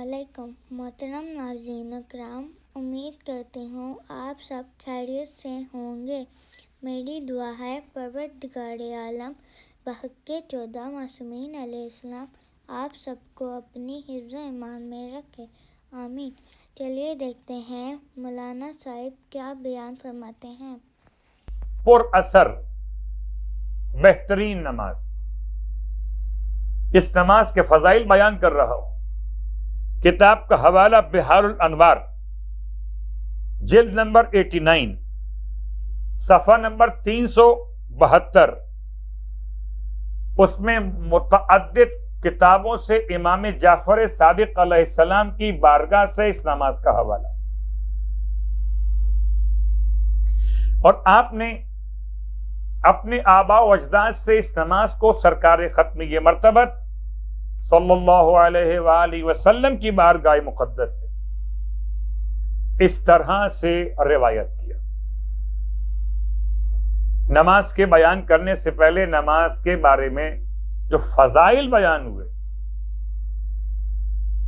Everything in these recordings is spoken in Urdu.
علیکم محترم ناظرین کرام، امید کرتی ہوں آپ سب خیریت سے ہوں گے۔ میری دعا ہے پروردگار عالم بحق 14 معصومین علیہ السلام آپ سب کو اپنی حفظ و ایمان میں رکھے، آمین۔ چلیے دیکھتے ہیں مولانا صاحب کیا بیان فرماتے ہیں۔ پر اثر بہترین نماز، اس نماز کے فضائل بیان کر رہا ہوں۔ کتاب کا حوالہ بحار الانوار، جلد نمبر 89، صفحہ نمبر 372۔ اس میں متعدد کتابوں سے امام جعفر صادق علیہ السلام کی بارگاہ سے اس نماز کا حوالہ، اور آپ نے اپنے آباء و اجداد سے اس نماز کو سرکار ختمیہ مرتبت صلی اللہ علیہ وآلہ وسلم کی بارگاہ مقدس سے اس طرح سے روایت کیا۔ نماز کے بیان کرنے سے پہلے نماز کے بارے میں جو فضائل بیان ہوئے،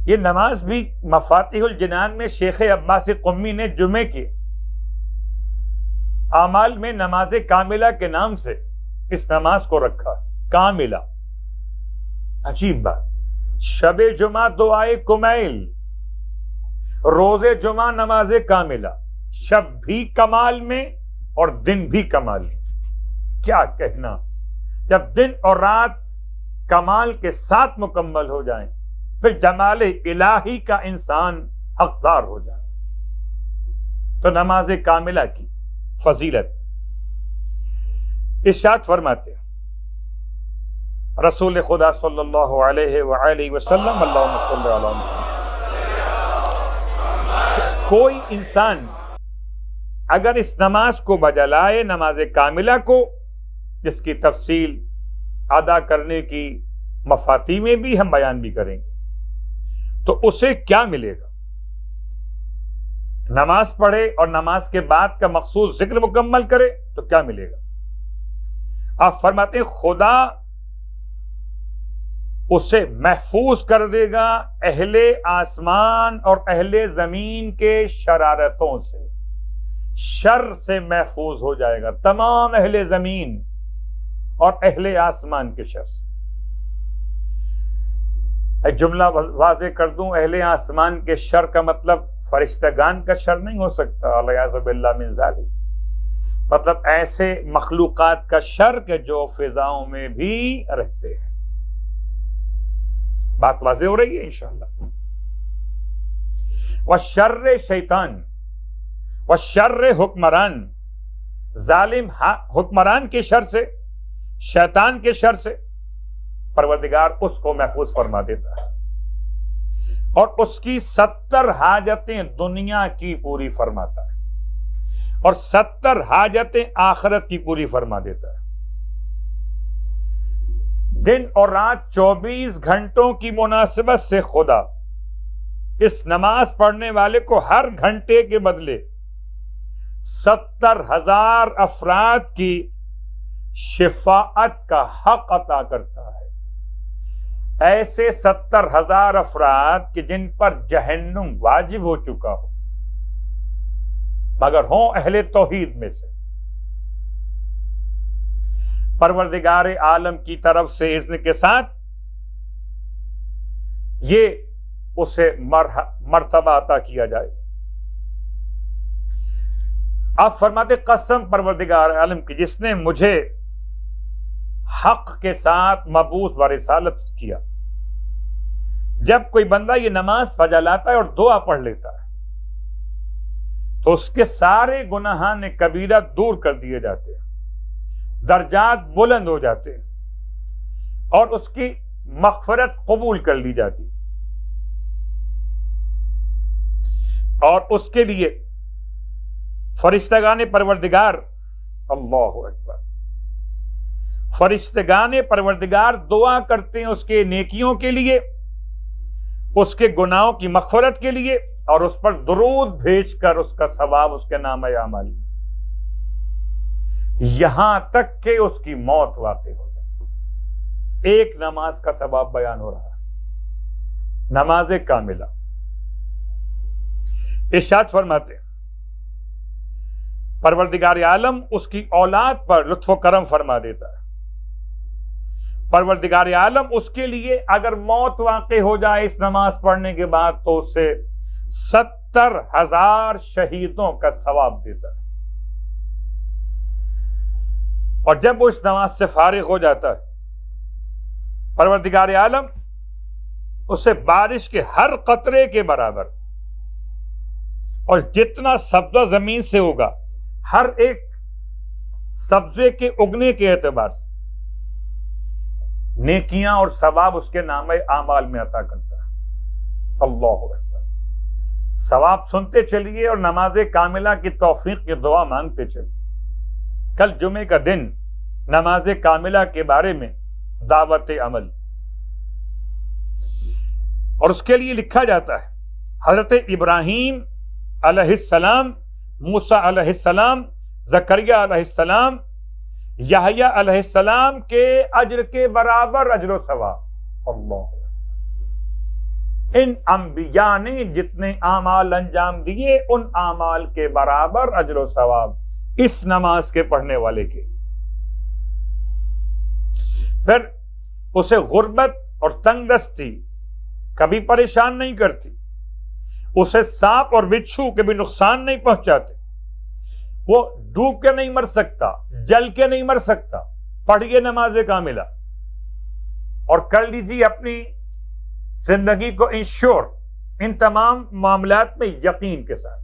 یہ نماز بھی مفاتیح الجنان میں شیخ عباس قمی نے جمعے کے اعمال میں نماز کاملہ کے نام سے اس نماز کو رکھا۔ کاملہ، عجیب بات، شب جمعہ دعائے کمیل، روز جمعہ نماز کاملہ، شب بھی کمال میں اور دن بھی کمال میں۔ کیا کہنا، جب دن اور رات کمال کے ساتھ مکمل ہو جائیں پھر جمال الہی کا انسان حقدار ہو جائے۔ تو نماز کاملہ کی فضیلت، ارشاد فرماتے ہیں رسول خدا صلی اللہ علیہ وآلہ وسلم، اللہم صلی علی محمد، کوئی انسان اگر اس نماز کو بجا لائے، نماز کاملہ کو، جس کی تفصیل ادا کرنے کی مفاتیح میں بھی ہم بیان بھی کریں گے، تو اسے کیا ملے گا؟ نماز پڑھے اور نماز کے بعد کا مخصوص ذکر مکمل کرے تو کیا ملے گا؟ آپ فرماتے ہیں خدا اسے محفوظ کر دے گا اہل آسمان اور اہل زمین کے شرارتوں سے، شر سے محفوظ ہو جائے گا، تمام اہل زمین اور اہل آسمان کے شر سے۔ ایک جملہ واضح کر دوں، اہل آسمان کے شر کا مطلب فرشتگان کا شر نہیں ہو سکتا، الیاذ باللہ من ذالک، مطلب ایسے مخلوقات کا شر کہ جو فضاؤں میں بھی رہتے ہیں۔ بات واضح ہو رہی ہے انشاءاللہ۔ وشر شیطان، وشر حکمران، ظالم حکمران کے شر سے، شیطان کے شر سے پروردگار اس کو محفوظ فرما دیتا ہے، اور اس کی 70 حاجتیں دنیا کی پوری فرماتا ہے، اور 70 حاجتیں آخرت کی پوری فرما دیتا ہے۔ دن اور رات 24 گھنٹوں کی مناسبت سے خدا اس نماز پڑھنے والے کو ہر گھنٹے کے بدلے 70,000 افراد کی شفاعت کا حق عطا کرتا ہے۔ ایسے 70,000 افراد کہ جن پر جہنم واجب ہو چکا ہو مگر ہوں اہل توحید میں سے، پروردگار عالم کی طرف سے اذن کے ساتھ یہ اسے مرتبہ عطا کیا جائے۔ آپ فرماتے قسم پروردگار عالم کی جس نے مجھے حق کے ساتھ مبعوث و رسالت کیا، جب کوئی بندہ یہ نماز بجا لاتا ہے اور دعا پڑھ لیتا ہے تو اس کے سارے گناہان کبیرہ دور کر دیے جاتے ہیں، درجات بلند ہو جاتے ہیں، اور اس کی مغفرت قبول کر لی جاتی ہے، اور اس کے لیے فرشتگان پروردگار، اللہ اکبر، فرشتگان پروردگار دعا کرتے ہیں اس کے نیکیوں کے لیے، اس کے گناہوں کی مغفرت کے لیے، اور اس پر درود بھیج کر اس کا ثواب اس کے نامہ اعمال میں، یہاں تک کہ اس کی موت واقع ہو جائے۔ ایک نماز کا ثواب بیان ہو رہا ہے، نماز کاملہ، ارشاد فرماتے ہیں پروردگار عالم اس کی اولاد پر لطف و کرم فرما دیتا ہے. پروردگار عالم اس کے لیے اگر موت واقع ہو جائے اس نماز پڑھنے کے بعد تو اسے 70,000 شہیدوں کا ثواب دیتا ہے. اور جب وہ اس نماز سے فارغ ہو جاتا ہے پروردگار عالم اسے بارش کے ہر قطرے کے برابر اور جتنا سبزہ زمین سے ہوگا ہر ایک سبزے کے اگنے کے اعتبار سے نیکیاں اور ثواب اس کے نامہ اعمال میں عطا کرتا ہے. اللہ اکبر. ثواب سنتے چلیے اور نماز کاملہ کی توفیق کی دعا مانگتے چلیے. کل جمعے کا دن نماز کاملہ کے بارے میں دعوت عمل اور اس کے لیے لکھا جاتا ہے حضرت ابراہیم علیہ السلام، موسیٰ علیہ السلام، زکریا علیہ السلام، یحییٰ علیہ السلام کے اجر کے برابر اجر و ثواب. اللہ، ان انبیاء نے جتنے اعمال انجام دیے ان اعمال کے برابر اجر و ثواب اس نماز کے پڑھنے والے کے. پھر اسے غربت اور تنگ دستی کبھی پریشان نہیں کرتی، اسے سانپ اور بچھو کے بھی نقصان نہیں پہنچاتے، وہ ڈوب کے نہیں مر سکتا، جل کے نہیں مر سکتا. پڑھیے نماز کاملہ اور کر لیجیے اپنی زندگی کو انشور ان تمام معاملات میں یقین کے ساتھ.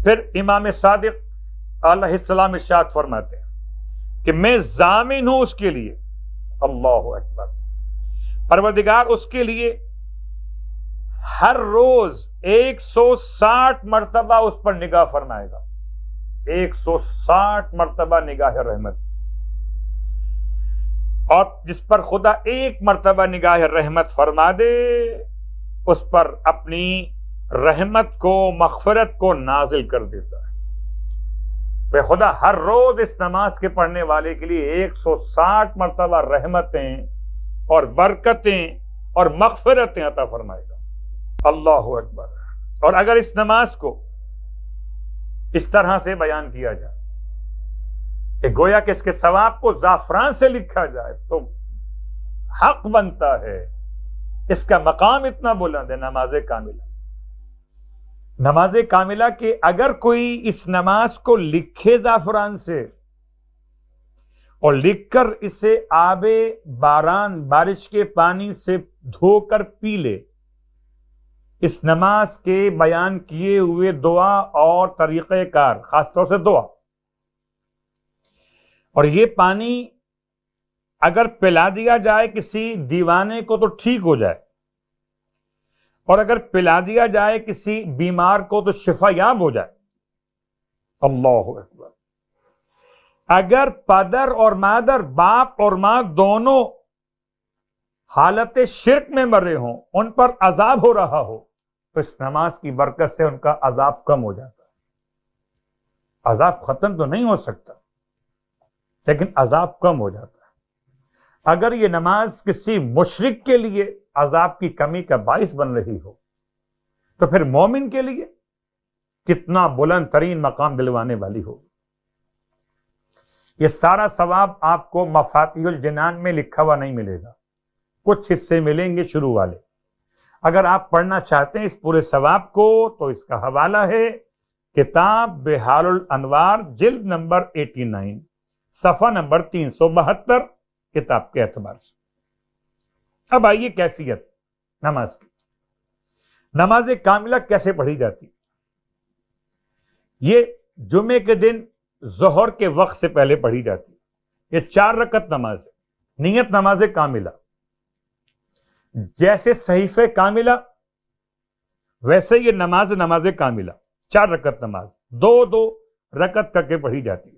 پھر امام صادق علیہ السلام ارشاد فرماتے ہیں کہ میں ضامن ہوں اس کے لیے. اللہ اکبر. پروردگار اس کے لیے ہر روز 160 مرتبہ اس پر نگاہ فرمائے گا. 160 مرتبہ نگاہ رحمت. اور جس پر خدا ایک مرتبہ نگاہ رحمت فرما دے اس پر اپنی رحمت کو، مغفرت کو نازل کر دیتا ہے. بے خدا ہر روز اس نماز کے پڑھنے والے کے لیے 160 مرتبہ رحمتیں اور برکتیں اور مغفرتیں عطا فرمائے گا. اللہ اکبر. اور اگر اس نماز کو اس طرح سے بیان کیا جائے کہ گویا کہ اس کے ثواب کو زعفران سے لکھا جائے تو حق بنتا ہے. اس کا مقام اتنا بلند ہے نماز کاملہ. نماز کاملہ کہ اگر کوئی اس نماز کو لکھے زعفران سے اور لکھ کر اسے آب باران، بارش کے پانی سے دھو کر پی لے، اس نماز کے بیان کیے ہوئے دعا اور طریقہ کار، خاص طور سے دعا، اور یہ پانی اگر پلا دیا جائے کسی دیوانے کو تو ٹھیک ہو جائے، اور اگر پلا دیا جائے کسی بیمار کو تو شفا یاب ہو جائے. اللہ اکبر. اگر پدر اور مادر، باپ اور ماں دونوں حالت شرک میں مرے ہوں، ان پر عذاب ہو رہا ہو، تو اس نماز کی برکت سے ان کا عذاب کم ہو جاتا ہے. عذاب ختم تو نہیں ہو سکتا لیکن عذاب کم ہو جاتا ہے. اگر یہ نماز کسی مشرک کے لیے عذاب کی کمی کا باعث بن رہی ہو تو پھر مومن کے لیے کتنا بلند ترین مقام دلوانے والی ہو. یہ سارا ثواب آپ کو مفاتیح الجنان میں لکھا ہوا نہیں ملے گا، کچھ حصے ملیں گے شروع والے. اگر آپ پڑھنا چاہتے ہیں اس پورے ثواب کو تو اس کا حوالہ ہے کتاب بحار الانوار، جلد نمبر 89، صفحہ نمبر 372 کتاب کے اعتبار سے. اب آئیے کیفیت نماز کی. نماز کاملہ کیسے پڑھی جاتی؟ یہ جمعے کے دن ظہر کے وقت سے پہلے پڑھی جاتی. یہ 4 رکعت نماز ہے. نیت نماز کاملہ، جیسے صحیفہ کاملہ ویسے یہ نماز کاملہ 4 رکعت نماز 2 رکعت کر کے پڑھی جاتی ہے.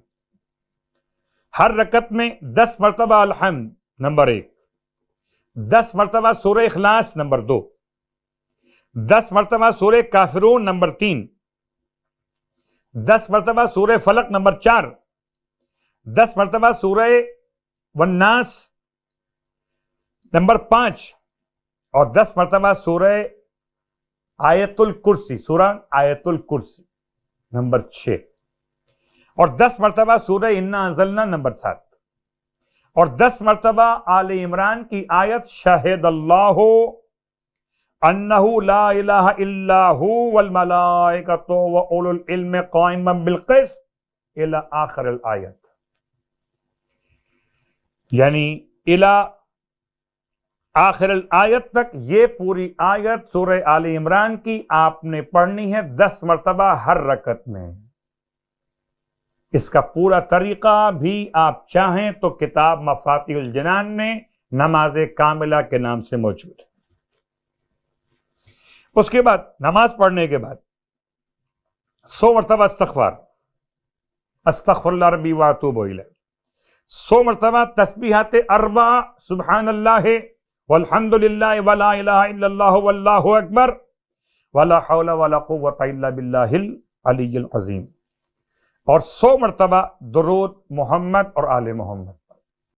ہر رکعت میں 10 مرتبہ الحمد نمبر 1، 10 مرتبہ سورہ اخلاص نمبر 2، 10 مرتبہ سورہ کافرون نمبر 3، 10 مرتبہ سورہ فلق نمبر 4، 10 مرتبہ سورہ والناس نمبر 5 اور 10 مرتبہ سورہ آیت الکرسی، سورہ آیت الکرسی نمبر 6، اور 10 مرتبہ سورہ انا انزلنا نمبر 7، اور 10 مرتبہ آل عمران کی آیت شاہد اللہ انہ لا الہ الا هو والملائکۃ واولو العلم قائما بالقسط الی آخر الآیت، یعنی الی آخر الآیت تک یہ پوری آیت سورہ آل عمران کی آپ نے پڑھنی ہے 10 مرتبہ ہر رکعت میں۔ اس کا پورا طریقہ بھی آپ چاہیں تو کتاب مفاتیح الجنان میں نماز کاملہ کے نام سے موجود ہے۔ اس کے بعد نماز پڑھنے کے بعد 100 مرتبہ استغفار، استغفر اللہ ربی واتوب الیہ، 100 مرتبہ تسبیحات 4 سبحان اللہ والحمد للہ ولا الہ الا اللہ واللہ اکبر ولا حول ولا قوۃ الا باللہ العلی العظیم، اور 100 مرتبہ درود محمد اور آل محمد۔